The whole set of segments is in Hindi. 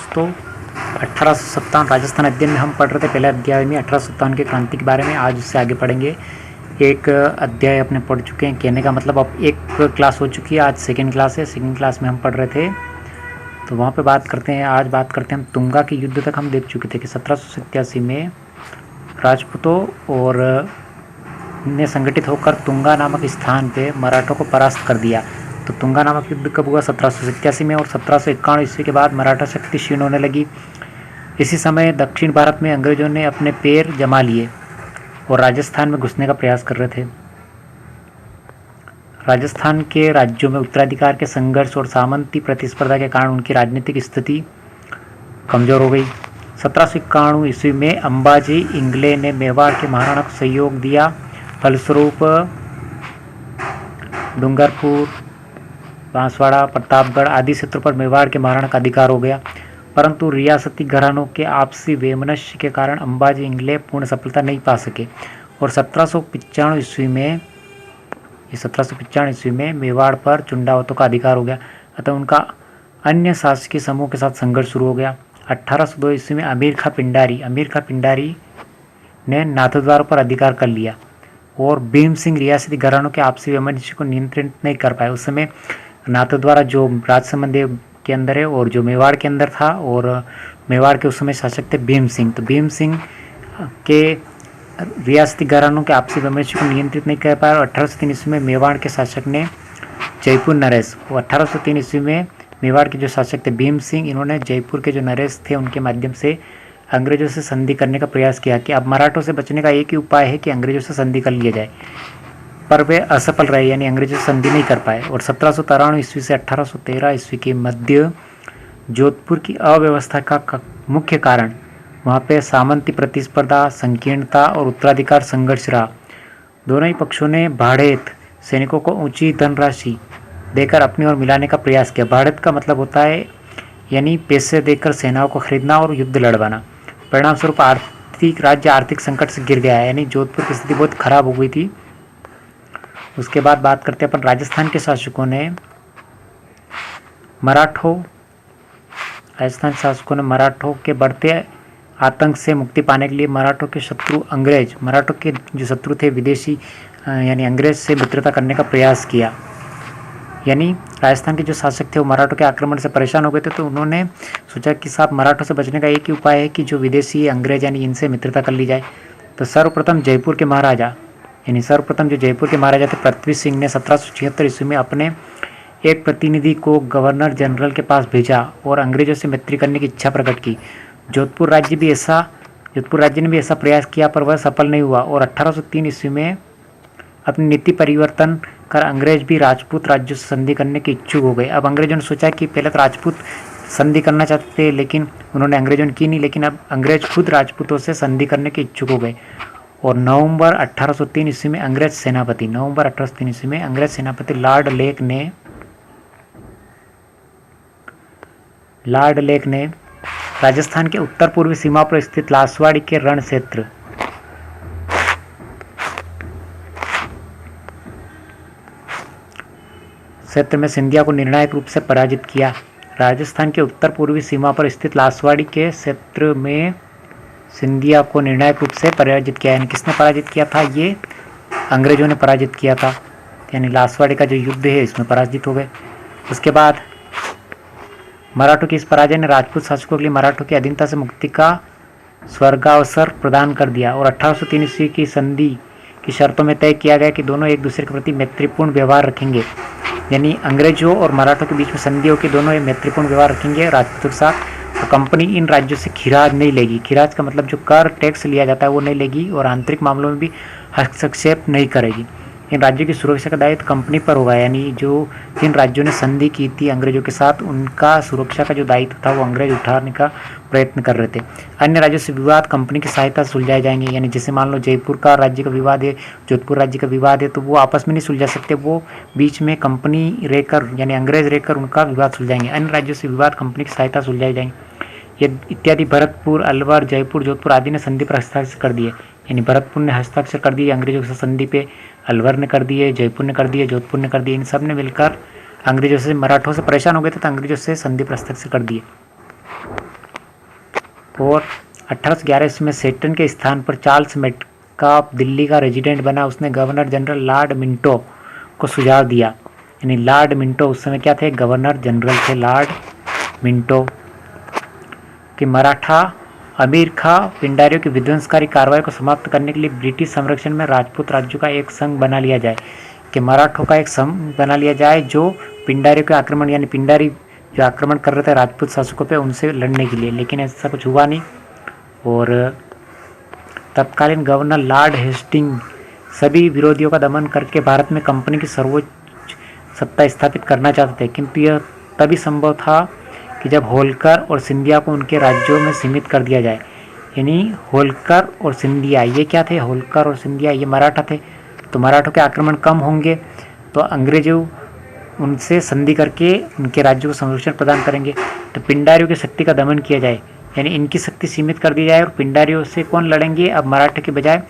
दोस्तों 1857 राजस्थान अध्ययन में हम पढ़ रहे थे। पहले अध्याय में 1857 की क्रांति के बारे में, आज उससे आगे पढ़ेंगे। एक अध्याय अपने पढ़ चुके हैं, कहने का मतलब अब एक क्लास हो चुकी है, आज सेकंड क्लास है। सेकंड क्लास में हम पढ़ रहे थे, तो वहाँ पे बात करते हैं। आज बात करते हैं हम तुंगा के युद्ध तक हम देख चुके थे कि 1787 में राजपूतों और ने संगठित होकर तुंगा नामक स्थान पे मराठों को परास्त कर दिया। तो तुंगा नामक युद्ध कब हुआ? 1787 में। और 1751 ईस्वी के बाद मराठा शक्ति क्षीण होने लगी। इसी समय दक्षिण भारत में अंग्रेजों ने अपने पैर जमा लिए और राजस्थान में घुसने का प्रयास कर रहे थे। राजस्थान के राज्यों में उत्तराधिकार के संघर्ष और सामंती प्रतिस्पर्धा के कारण उनकी राजनीतिक स्थिति कमजोर हो गई। 1791 ईस्वी में अंबाजी इंगले ने मेवाड़ के महाराणा को सहयोग दिया। फलस्वरूप डूंगरपुर, बांसवाड़ा, प्रतापगढ़ आदि क्षेत्रों पर मेवाड़ के महाराणा का अधिकार हो गया, परंतु रियासती घरानों के आपसी वैमनस्य के कारण अंबाजी इंगले पूर्ण सफलता नहीं पा सके और 1795 ईस्वी में मेवाड़ पर चुंडावतों का अधिकार हो गया। अतः उनका अन्य शासकीय समूह के साथ संघर्ष शुरू हो गया। 1802 ईस्वी में अमीर खां पिंडारी ने नाथद्वार पर अधिकार कर लिया और भीम सिंह रियासती घरानों के आपसी वैमनस्य को नियंत्रित नहीं कर पाए। उस समय नाथद्वारा जो राजसमंद के अंदर है और जो मेवाड़ के अंदर था, और मेवाड़ के उस समय शासक थे भीम सिंह। तो भीम सिंह के रियासती घरानों के आपसी वैमनस्य को नियंत्रित नहीं कर पाया और 1803 ईस्वी में मेवाड़ के शासक ने जयपुर नरेश, और 1803 ईस्वी में मेवाड़ के जो शासक थे भीम सिंह, इन्होंने जयपुर के जो नरेश थे उनके माध्यम से अंग्रेजों से संधि करने का प्रयास किया कि अब मराठों से बचने का एक ही उपाय है कि अंग्रेजों से संधि कर लिया जाए, पर वे असफल रहे, यानी अंग्रेजों से संधि नहीं कर पाए। और 1793 ईस्वी से 1813 ईस्वी के मध्य जोधपुर की अव्यवस्था का मुख्य कारण वहाँ पे सामंती प्रतिस्पर्धा, संकीर्णता और उत्तराधिकार संघर्ष रहा। दोनों ही पक्षों ने भाड़ेत सैनिकों को ऊंची धनराशि देकर अपनी ओर मिलाने का प्रयास किया। भाड़ेत का मतलब होता है यानी पैसे देकर सेनाओं को खरीदना और युद्ध लड़वाना। परिणाम स्वरूप राज्य आर्थिक संकट से गिर गया, यानी जोधपुर की स्थिति बहुत खराब हो गई थी। उसके बाद बात करते हैं अपन राजस्थान के शासकों ने मराठों के बढ़ते आतंक से मुक्ति पाने के लिए मराठों के जो शत्रु थे विदेशी यानी अंग्रेज से मित्रता करने का प्रयास किया। यानी राजस्थान के जो शासक थे वो मराठों के आक्रमण से परेशान हो गए थे, तो उन्होंने सोचा कि साहब मराठों से बचने का एक ही उपाय है कि जो विदेशी अंग्रेज यानी इनसे मित्रता कर ली जाए। तो सर्वप्रथम जो जयपुर के महाराजा थे पृथ्वी सिंह ने 1776 ईस्वी में अपने एक प्रतिनिधि को गवर्नर जनरल के पास भेजा और अंग्रेजों से मैत्री करने की इच्छा प्रकट की। जोधपुर राज्य ने भी ऐसा प्रयास किया, पर वह सफल नहीं हुआ और 1803 ईस्वी में अपनी नीति परिवर्तन कर अंग्रेज भी राजपूत राज्यों से संधि करने के इच्छुक हो गए। अब अंग्रेजों ने सोचा कि पहले तो राजपूत संधि करना चाहते थे, लेकिन अंग्रेजों ने की नहीं, लेकिन अब अंग्रेज खुद राजपूतों से संधि करने के इच्छुक हो गए। और नवंबर 1803 ईस्वी में अंग्रेज सेनापति लॉर्ड लेक ने राजस्थान के उत्तर पूर्वी सीमा पर स्थित लासवाड़ी के रण क्षेत्र में सिंधिया को निर्णायक रूप से पराजित किया। राजस्थान के उत्तर पूर्वी सीमा पर स्थित लासवाड़ी के क्षेत्र में सिंधिया को निर्णायक रूप से पराजित किया। यानी किसने पराजित किया था? ये अंग्रेजों ने पराजित किया था, यानी लासवाड़ी का जो युद्ध है इसमें पराजित हो गए। उसके बाद मराठों की इस पराजय ने राजपूत शासकों के लिए मराठों की अधीनता से मुक्ति का स्वर्गावसर प्रदान कर दिया और 1803 ईस्वी की संधि की शर्तों में तय किया गया कि दोनों एक दूसरे के प्रति मैत्रीपूर्ण व्यवहार रखेंगे। यानी अंग्रेजों और मराठों के बीच में संधि होकर दोनों ये मैत्रीपूर्ण व्यवहार रखेंगे राजपूतों के साथ। तो कंपनी इन राज्यों से खिराज नहीं लेगी। खिराज का मतलब जो कर टैक्स लिया जाता है वो नहीं लेगी और आंतरिक मामलों में भी हस्तक्षेप नहीं करेगी। इन राज्यों की सुरक्षा का दायित्व कंपनी पर होगा, यानी जिन राज्यों ने संधि की थी अंग्रेजों के साथ उनका सुरक्षा का जो दायित्व था वो अंग्रेज उठाने का प्रयत्न कर रहे थे। अन्य राज्यों से विवाद कंपनी की सहायता से सुलझाए जाएंगे। यानी जैसे मान लो जयपुर का राज्य का विवाद है, जोधपुर राज्य का विवाद है, तो वो आपस में नहीं सुलझा सकते, वो बीच में कंपनी रहकर यानी अंग्रेज रहकर उनका विवाद सुलझाएंगे। अन्य राज्यों से विवाद कंपनी की सहायता सुलझाए जाएंगे। ये इत्यादि भरतपुर, अलवर, जयपुर, जोधपुर आदि ने संधि पर हस्ताक्षर कर दिए। यानी भरतपुर ने हस्ताक्षर कर दिए अंग्रेजों के संधि पे, अलवर ने कर दिए, जयपुर ने कर दिए, जोधपुर ने कर दिए। इन सब ने मिलकर अंग्रेजों से मराठों से परेशान हो गए थे तो अंग्रेजों से संधि पर हस्ताक्षर कर दिए। और 1811 ईस्वी में सेटन के स्थान पर चार्ल्स मेटकाफ दिल्ली का रेजिडेंट बना। उसने गवर्नर जनरल लॉर्ड मिंटो को सुझाव दिया, यानी लॉर्ड मिंटो उस समय क्या थे, गवर्नर जनरल थे लॉर्ड मिंटो, कि मराठा अमीर खां पिंडारियों की विध्वंसकारी कार्रवाई को समाप्त करने के लिए ब्रिटिश संरक्षण में राजपूत राज्यों का एक संघ बना लिया जाए, कि मराठों का एक संघ बना लिया जाए जो पिंडारियों के आक्रमण, यानी पिंडारी जो आक्रमण कर रहे थे राजपूत शासकों पे, उनसे लड़ने के लिए। लेकिन ऐसा कुछ हुआ नहीं और तत्कालीन गवर्नर लॉर्ड हेस्टिंग सभी विरोधियों का दमन करके भारत में कंपनी की सर्वोच्च सत्ता स्थापित करना चाहते थे, किंतु यह तभी संभव था कि जब होलकर और सिंधिया को उनके राज्यों में सीमित कर दिया जाए। यानी होलकर और सिंधिया ये क्या थे, होलकर और सिंधिया ये मराठा थे, तो मराठों के आक्रमण कम होंगे तो अंग्रेजों उनसे संधि करके उनके राज्यों को संरक्षण प्रदान करेंगे। तो पिंडारियों की शक्ति का दमन किया जाए, यानी इनकी शक्ति सीमित कर दी जाए और पिंडारियों से कौन लड़ेंगे, अब मराठे के बजाय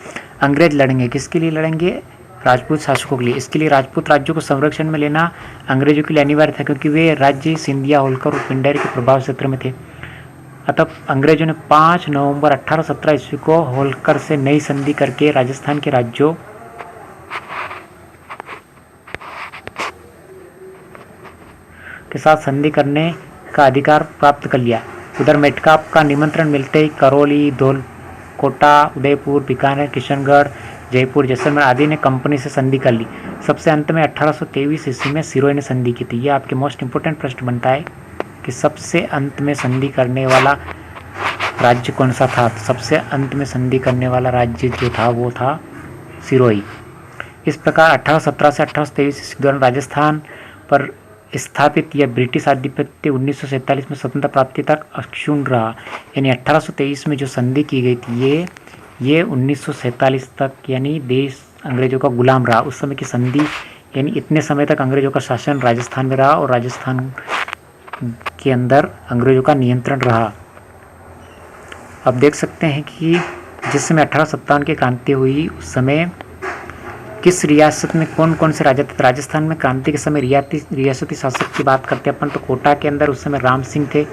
अंग्रेज लड़ेंगे। किसके लिए लड़ेंगे, राजपूत शासकों के लिए। इसके लिए राजपूत राज्यों को संरक्षण में लेना अंग्रेजों के लिए अनिवार्य था, क्योंकि वे राज्य सिंधिया, होलकर और पिंडारी के प्रभाव क्षेत्र में थे। अतः अंग्रेजों ने 5 नवंबर 1817 ईस्वी को होलकर से नई संधि करके राजस्थान के राज्यों के साथ संधि करने का अधिकार प्राप्त कर लिया। उधर मेटकाफ का निमंत्रण मिलते ही करौली, धौलकोटा, उदयपुर, बीकानेर, किशनगढ़, जयपुर, जैसलमेर आदि ने कंपनी से संधि कर ली। सबसे अंत में 1823 ईस्वी में सिरोही ने संधि की थी। यह आपके मोस्ट इंपोर्टेंट प्रश्न बनता है कि सबसे अंत में संधि करने वाला राज्य कौन सा था। तो सबसे अंत में संधि करने वाला राज्य जो था वो था सिरोही। इस प्रकार 1817 से 1823 ईस्वी के दौरान राजस्थान पर स्थापित यह ब्रिटिश आधिपत्य 1947 में स्वतंत्रता प्राप्ति तक अक्षुण्ण रहा। यानी 1823 में जो संधि की गई थी ये 1947 तक यानी देश अंग्रेजों का गुलाम रहा। उस समय की संधि यानी इतने समय तक अंग्रेजों का शासन राजस्थान में रहा और राजस्थान के अंदर अंग्रेजों का नियंत्रण रहा। अब देख सकते हैं कि जिस समय 1857 की क्रांति हुई उस समय किस रियासत में कौन कौन से राजा थे। राजस्थान में क्रांति के समय रियासती शासक की बात करते हैं अपन तो कोटा के अंदर उस समय राम सिंह थे,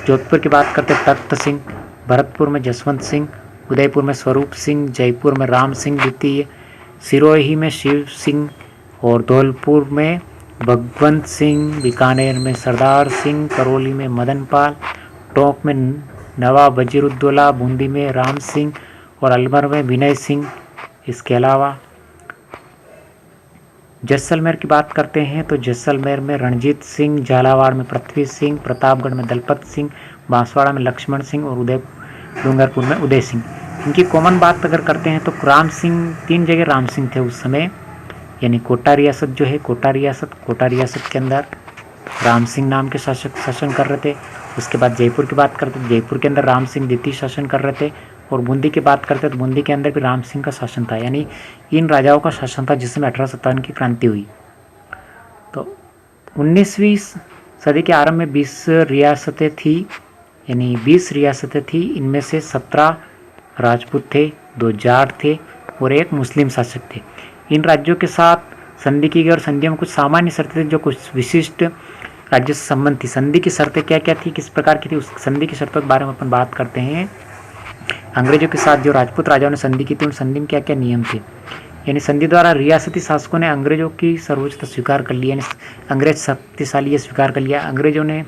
जोधपुर की बात करते तख्त सिंह, भरतपुर में जसवंत सिंह, उदयपुर में स्वरूप सिंह, जयपुर में राम सिंह द्वितीय, सिरोही में शिव सिंह और धौलपुर में भगवंत सिंह, बीकानेर में सरदार सिंह, करौली में मदन पाल, टोंक में नवाब वजीरुद्दौला, बूंदी में राम सिंह और अलवर में विनय सिंह। इसके अलावा जैसलमेर की बात करते हैं तो जैसलमेर में रणजीत सिंह, झालावाड़ में पृथ्वी सिंह, प्रतापगढ़ में दलपत सिंह, बांसवाड़ा में लक्ष्मण सिंह और डूंगरपुर में उदय सिंह। इनकी कॉमन बात अगर करते हैं तो राम सिंह 3 जगह राम सिंह थे उस समय, यानी कोटा रियासत जो है कोटा रियासत के अंदर राम सिंह नाम के शासक शासन कर रहे थे। उसके बाद जयपुर की बात करते हैं, जयपुर के अंदर राम सिंह द्वितीय शासन कर रहे थे और बूंदी की बात करते हैं तो बूंदी के अंदर भी राम सिंह का शासन था। यानी इन राजाओं का शासन था जिसमें 1857 की क्रांति हुई। तो 19वीं सदी के आरंभ में 20 रियासतें थी, यानी 20 रियासतें थी। इनमें से 17 राजपूत थे, 2 जाट थे और 1 मुस्लिम शासक थे। इन राज्यों के साथ संधि की गई और संधियों में कुछ सामान्य शर्तें थी जो कुछ विशिष्ट राज्यों से संबंध थी। संधि की शर्तें क्या क्या थी, किस प्रकार की थी, उस संधि की शर्तों के बारे में अपन बात करते हैं। अंग्रेजों के साथ जो राजपूत राजाओं ने संधि की थी उन संधि में क्या क्या नियम थे। यानी संधि द्वारा रियासती शासकों ने अंग्रेजों की सर्वोच्चता स्वीकार कर ली, यानी अंग्रेज शक्तिशाली स्वीकार कर लिया। अंग्रेजों ने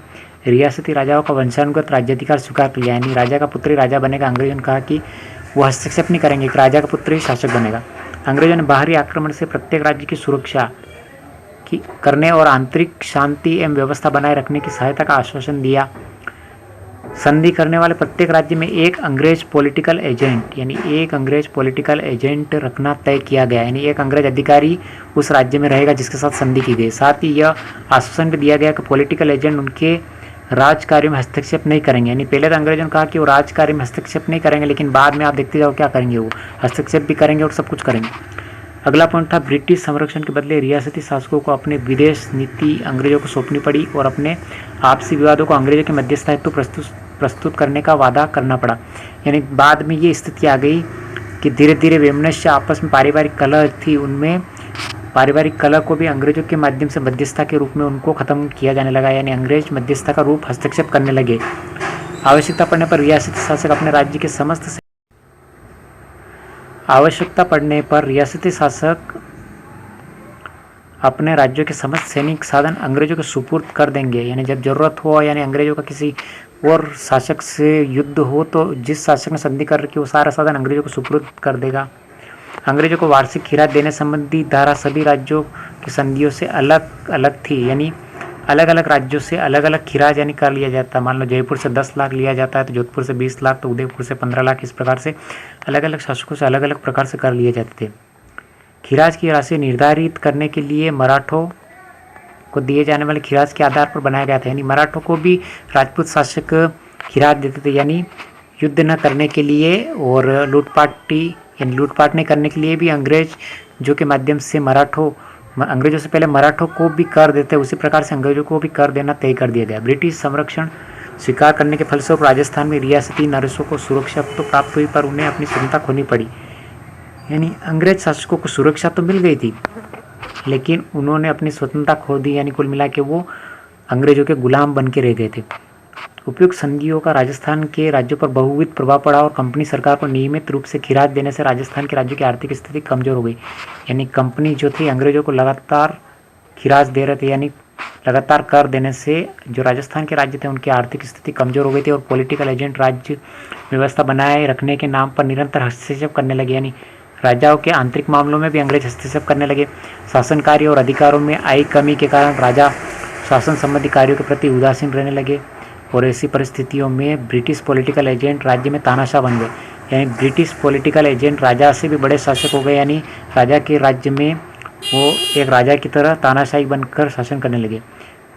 रियासती राजाओं का वंशानुगत राज्याधिकार स्वीकार कर लिया, यानी राजा का पुत्र ही राजा बनेगा। अंग्रेजों ने कहा कि वो हस्तक्षेप नहीं करेंगे कि राजा का पुत्र ही शासक बनेगा। अंग्रेजों ने बाहरी आक्रमण से प्रत्येक राज्य की सुरक्षा करने और आंतरिक शांति एवं व्यवस्था बनाए रखने की सहायता का आश्वासन दिया। संधि करने वाले प्रत्येक राज्य में एक अंग्रेज पॉलिटिकल एजेंट, यानी एक अंग्रेज पॉलिटिकल एजेंट रखना तय किया गया, यानी एक अंग्रेज अधिकारी उस राज्य में रहेगा जिसके साथ संधि की गई। साथ ही यह आश्वासन भी दिया गया कि पॉलिटिकल एजेंट उनके राज कार्यों में हस्तक्षेप नहीं करेंगे। यानी पहले तो अंग्रेजों ने कहा कि वो राज कार्य में हस्तक्षेप नहीं करेंगे, लेकिन बाद में आप देखते जाओ क्या करेंगे, वो हस्तक्षेप भी करेंगे और सब कुछ करेंगे। अगला पॉइंट था ब्रिटिश संरक्षण के बदले रियासती शासकों को अपने विदेश नीति अंग्रेजों को सौंपनी पड़ी और अपने आपसी विवादों को अंग्रेजों के मध्यस्थता हेतु प्रस्तुत करने का वादा करना पड़ा। यानी बाद में ये स्थिति आ गई कि धीरे धीरे वैमनस्य आपस में पारिवारिक कलह थी, उनमें पारिवारिक कलह को भी अंग्रेजों के माध्यम से मध्यस्थता के रूप में उनको खत्म किया जाने लगा। यानी अंग्रेज मध्यस्थता का रूप हस्तक्षेप करने लगे। आवश्यकता पड़ने पर रियासती शासक अपने राज्य के समस्त आवश्यकता पड़ने पर रियासती शासक अपने राज्यों के समस्त सैनिक साधन अंग्रेजों को सुपुर्द कर देंगे। यानी जब जरूरत हो, यानी अंग्रेजों का किसी और शासक से युद्ध हो तो जिस शासक ने संधि कर रखी वो सारा साधन अंग्रेजों को सुपुर्द कर देगा। अंग्रेजों को वार्षिक खिराज देने संबंधी धारा सभी राज्यों की संधियों से अलग अलग थी। यानी अलग अलग राज्यों से अलग अलग खिराज यानी कर लिया जाता है। मान लो जयपुर से 10 लाख लिया जाता है तो जोधपुर से 20 लाख, तो उदयपुर से 15 लाख, इस प्रकार से अलग अलग शासकों से अलग अलग प्रकार से कर लिए जाते थे। खिराज की राशि निर्धारित करने के लिए मराठों को दिए जाने वाले खिराज के आधार पर बनाया गया था। यानी मराठों को भी राजपूत शासक खिराज देते थे, यानी युद्ध न करने के लिए और लूटपाट नहीं करने के लिए भी अंग्रेज जो के माध्यम से अंग्रेजों से पहले मराठों को भी कर देते, उसी प्रकार से अंग्रेजों को भी कर देना तय कर दिया गया। ब्रिटिश संरक्षण स्वीकार करने के फलस्वरूप राजस्थान में रियासती नरेशों को सुरक्षा तो प्राप्त हुई पर उन्हें अपनी स्वतंत्रता खोनी पड़ी। यानी अंग्रेज शासकों को सुरक्षा तो मिल गई थी लेकिन उन्होंने अपनी स्वतंत्रता खो दी, यानी कुल मिला के वो अंग्रेजों के गुलाम बन के रह गए थे। उपयुक्त संधियों का राजस्थान के राज्यों पर बहुविध प्रभाव पड़ा और कंपनी सरकार को नियमित रूप से खिराज देने से राजस्थान के राज्यों की आर्थिक स्थिति कमजोर हो गई। यानी कंपनी जो थी अंग्रेजों को लगातार खिराज दे रहे थे, यानी लगातार कर देने से जो राजस्थान के राज्य थे उनकी आर्थिक स्थिति कमजोर हो गई थी और पॉलिटिकल एजेंट राज्य व्यवस्था बनाए रखने के नाम पर निरंतर हस्तक्षेप करने लगे। यानी राजाओं के आंतरिक मामलों में भी अंग्रेज हस्तक्षेप करने लगे। शासन कार्य और अधिकारों में आई कमी के कारण राजा शासन संबंधी कार्यों के प्रति उदासीन रहने लगे और ऐसी परिस्थितियों में ब्रिटिश पॉलिटिकल एजेंट राज्य में तानाशाह बन गए। यानी ब्रिटिश पॉलिटिकल एजेंट राजा से भी बड़े शासक हो गए, यानी राजा के राज्य में वो एक राजा की तरह तानाशाही बनकर शासन करने लगे।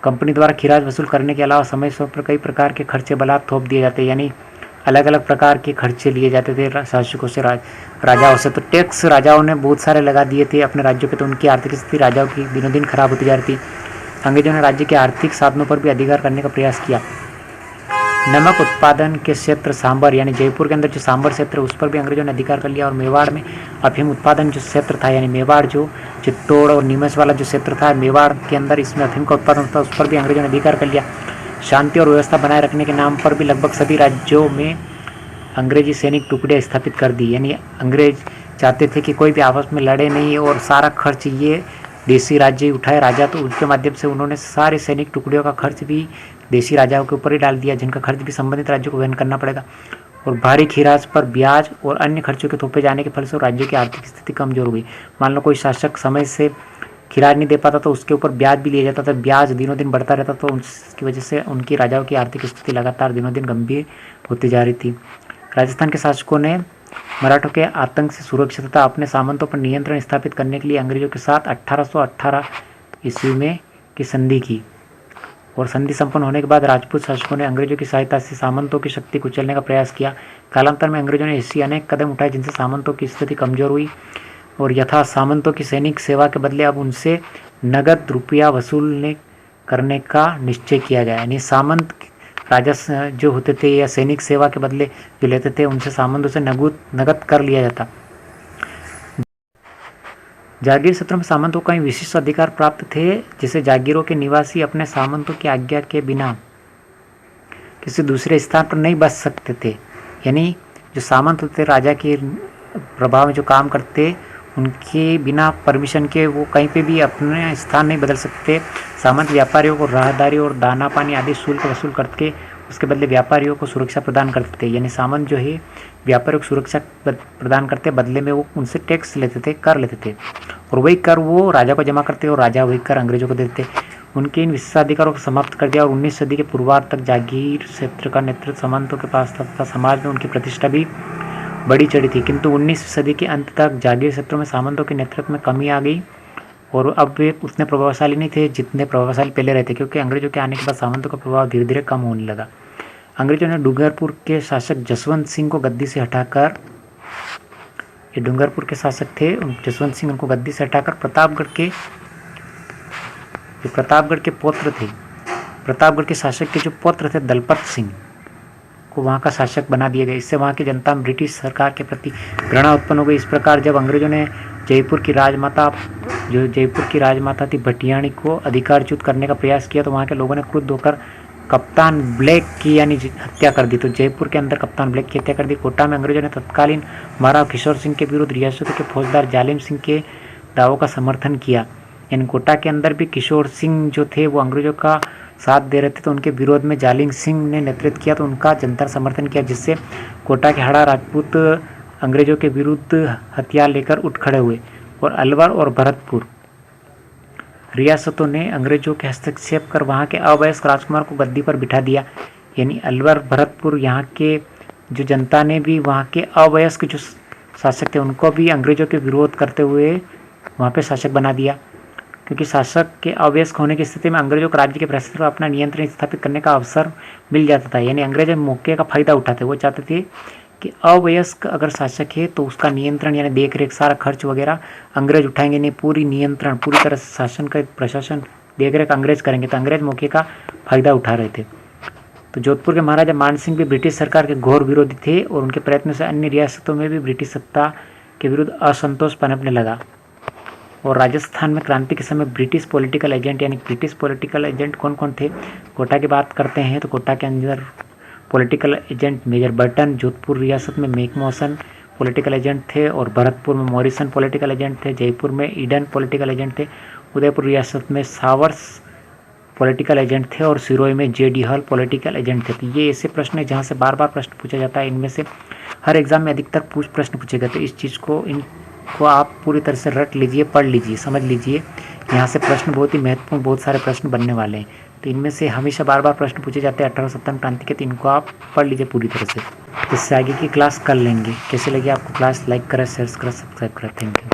कंपनी द्वारा खिराज वसूल करने के अलावा समय समय पर कई प्रकार के खर्चे बलात् थोप दिए जाते, यानी अलग अलग प्रकार के खर्चे लिए जाते थे शासकों से, राजाओं से। तो टैक्स राजाओं ने बहुत सारे लगा दिए थे अपने राज्यों पे, तो उनकी आर्थिक स्थिति राजाओं की दिनों दिन खराब होती जा रही थी। अंग्रेजों ने राज्य के आर्थिक साधनों पर भी अधिकार करने का प्रयास किया। नमक उत्पादन के क्षेत्र सांबर, यानी जयपुर के अंदर जो सांबर क्षेत्र है उस पर भी अंग्रेजों ने अधिकार कर लिया और मेवाड़ में अफीम उत्पादन जो क्षेत्र था, यानी मेवाड़ जो चित्तौड़ और नीमच वाला जो क्षेत्र था मेवाड़ के अंदर, इसमें अफीम का उत्पादन था, उस पर भी अंग्रेजों ने अधिकार कर लिया। शांति और व्यवस्था बनाए रखने के नाम पर भी लगभग सभी राज्यों में अंग्रेजी सैनिक टुकड़े स्थापित कर दी। यानी अंग्रेज चाहते थे कि कोई भी आपस में लड़े नहीं और सारा खर्च ये देसी राज्य उठाए राजा, तो उसके माध्यम से उन्होंने सारे सैनिक टुकड़ियों का खर्च भी देशी राजाओं के ऊपर ही डाल दिया, जिनका खर्च भी संबंधित राज्यों को वहन करना पड़ेगा। और भारी खिराज पर ब्याज और अन्य खर्चों के थोपे जाने के फलस्वरूप राज्यों की आर्थिक स्थिति कमजोर हो गई। मान लो कोई शासक समय से खिराज नहीं दे पाता तो उसके ऊपर ब्याज भी लिया जाता था, ब्याज दिनों दिन बढ़ता रहता, तो उसकी वजह से उनकी राजाओं की आर्थिक स्थिति लगातार दिनों दिन गंभीर होती जा रही थी। राजस्थान के शासकों ने मराठों के आतंक से सुरक्षा तथा अपने सामंतों पर नियंत्रण स्थापित करने के लिए अंग्रेजों के साथ 1818 ईस्वी में की संधि की और संधि संपन्न होने के बाद राजपूत शासकों ने अंग्रेजों की सहायता से सामंतों की शक्ति कुचलने का प्रयास किया। कालांतर में अंग्रेजों ने ऐसी अनेक कदम उठाए जिनसे सामंतों की स्थिति कमजोर हुई और यथा सामंतों की सैनिक सेवा के बदले अब उनसे नगद रुपया वसूल करने का निश्चय किया गया। यानी सामंत राजा जो होते थे या सैनिक सेवा के बदले जो लेते थे उनसे सामंतों से नगद कर लिया जाता। जागीर क्षेत्रों में सामंतों को कई विशिष्ट अधिकार प्राप्त थे, जैसे जागीरों के निवासी अपने सामंतों की आज्ञा के बिना किसी दूसरे स्थान पर नहीं बस सकते थे। यानी जो सामंत होते राजा के प्रभाव में जो काम करते उनके बिना परमिशन के वो कहीं पे भी अपने स्थान नहीं बदल सकते। सामंत व्यापारियों को राहदारी और दाना पानी आदि शुल्क वसूल करके उसके बदले व्यापारियों को सुरक्षा प्रदान करते थे। यानी सामंत जो है व्यापारियों को सुरक्षा प्रदान करते, बदले में वो उनसे टैक्स लेते थे, कर लेते थे और वही कर वो राजा को जमा करते और राजा वही कर अंग्रेजों को देते। उनके इन विशेषाधिकारों को समाप्त कर दिया और 19वीं सदी के पूर्वार्ध तक जागीर क्षेत्र का नेतृत्व सामंतों के पास था। समाज में उनकी प्रतिष्ठा भी बड़ी चढ़ी थी, किंतु 19वीं सदी के अंत तक जागीर क्षेत्रों में सामंतों के नेतृत्व में कमी आ गई और अब वे उतने प्रभावशाली नहीं थे जितने प्रभावशाली पहले रहते, क्योंकि अंग्रेजों के आने के बाद सामंतों का प्रभाव धीरे धीरे कम होने लगा। अंग्रेजों ने डूंगरपुर के शासक जसवंत सिंह को गद्दी से हटाकर, ये डूंगरपुर के शासक थे जसवंत सिंह, उनको गद्दी से हटाकर प्रतापगढ़ के पौत्र थे, प्रतापगढ़ के शासक के जो पौत्र थे दलपत सिंह को वहाँ का शासक बना दिया गया। इससे वहाँ की जनता में ब्रिटिश सरकार के प्रति घृणा उत्पन्न हो गई। इस प्रकार जब अंग्रेजों ने जयपुर की राजमाता थी भटियाणी को अधिकारच्युत करने का प्रयास किया तो वहाँ के लोगों ने क्रुद्ध होकर कप्तान ब्लैक की यानी हत्या कर दी। तो जयपुर के अंदर कप्तान ब्लैक की हत्या कर दी। कोटा में अंग्रेजों ने तत्कालीन महाराव किशोर सिंह के विरुद्ध रियासत के फौजदार जालिम सिंह के दावों का समर्थन किया। यानी कोटा के अंदर भी किशोर सिंह जो थे वो अंग्रेजों का साथ दे रहे थे, तो उनके विरोध में जालिम सिंह ने नेतृत्व किया, तो उनका जनता समर्थन किया, जिससे कोटा के हाड़ा राजपूत अंग्रेजों के विरुद्ध हथियार लेकर उठ खड़े हुए। और अलवर और भरतपुर रियासतों ने अंग्रेजों के हस्तक्षेप कर वहाँ के अवयस्क राजकुमार को गद्दी पर बिठा दिया। यानी अलवर भरतपुर यहाँ के जो जनता ने भी वहाँ के अवयस्क जो शासक थे उनको भी अंग्रेजों के विरोध करते हुए वहाँ पे शासक बना दिया, क्योंकि शासक के अवयस्क होने की स्थिति में अंग्रेजों को राज्य के प्रशासन पर अपना नियंत्रण स्थापित करने का अवसर मिल जाता था। यानी अंग्रेज मौके का फायदा उठाते, वो चाहते थे कि अवयस्क अगर शासक है तो उसका नियंत्रण यानी देख रेख सारा खर्च वगैरह अंग्रेज उठाएंगे नहीं, पूरी नियंत्रण पूरी तरह से शासन का प्रशासन देख रेख अंग्रेज करेंगे। तो अंग्रेज मौके का फायदा उठा रहे थे। तो जोधपुर के महाराजा मान सिंह भी ब्रिटिश सरकार के घोर विरोधी थे और उनके प्रयत्न से अन्य रियासतों में भी ब्रिटिश सत्ता के विरुद्ध असंतोष पनपने लगा। और राजस्थान में क्रांति के समय ब्रिटिश पॉलिटिकल एजेंट यानी ब्रिटिश पॉलिटिकल एजेंट कौन कौन थे? कोटा की बात करते हैं तो कोटा के अंदर political agent major Burton, Jodhpur रियासत में मैकमोहन पॉलिटिकल एजेंट थे और भरतपुर में मॉरिसन पॉलिटिकल एजेंट थे, जयपुर में ईडन पॉलिटिकल एजेंट थे, उदयपुर रियासत में सावर्स पॉलिटिकल एजेंट थे और सिरोही में जेडी हॉल पॉलिटिकल एजेंट थे। तो ये ऐसे प्रश्न है जहाँ से बार बार प्रश्न पूछा जाता है। इनमें से हर एग्जाम में अधिकतर प्रश्न पूछे गए, तो इस चीज़ को आप पूरी तरह से रट लीजिए, पढ़ लीजिए, समझ लीजिए। यहाँ से प्रश्न बहुत ही महत्वपूर्ण, बहुत सारे प्रश्न बनने वाले हैं। तो इनमें से हमेशा बार बार प्रश्न पूछे जाते हैं 1857 क्रांति के, तो इनको आप पढ़ लीजिए पूरी तरह से। इससे आगे की क्लास कर लेंगे। कैसे लगी आपको क्लास? लाइक करें, शेयर करें, सब्सक्राइब करें। Thank you.